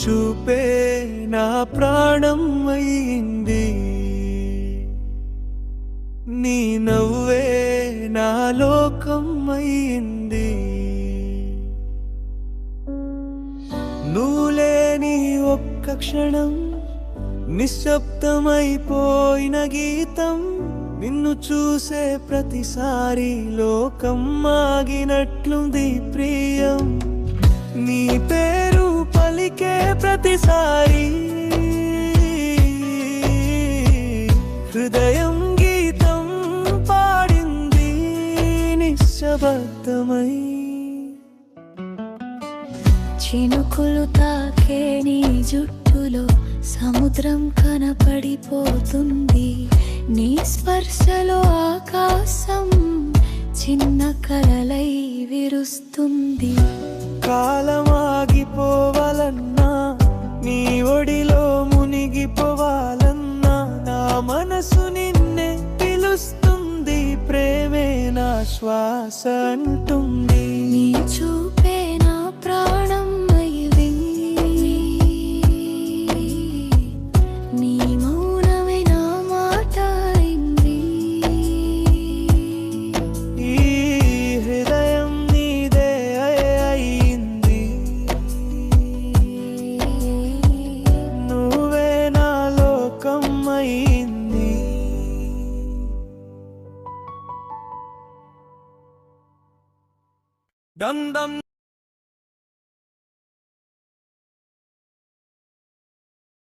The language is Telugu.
చూపే నా ప్రాణం అయింది, నీ నవ్వే నా లోకం అయింది. నువ్వు లేని ఒక్క క్షణం నిశ్శబ్దమైపోయిన గీతం, నిన్ను చూసే ప్రతిసారి లోకం ఆగినట్లుంది ప్రియం. నీ పేరు పలికే ప్రతిసారి హృదయం గీతం పాడింది నిశ్శబ్దమై. చినుకులు తాకే నీ జుట్టులో సముద్రం కనపడిపోతుంది, నీ స్పర్శలో ఆకాశం చిన్న కలలై విరుస్తుంది. కాలం ఆగిపోవాలన్నా, నీ ఒడిలో మునిగిపోవాలన్నా, నా మనసు నిన్నే పిలుస్తుంది, ప్రేమే నా శ్వాస అంటుంది. నీ చూపే నా ప్రాణం అయింది, నీ మౌనమే నా మాట అయింది. ఈ హృదయం నీదే అయింది, నువ్వే నా లోకం అయింది. డం డం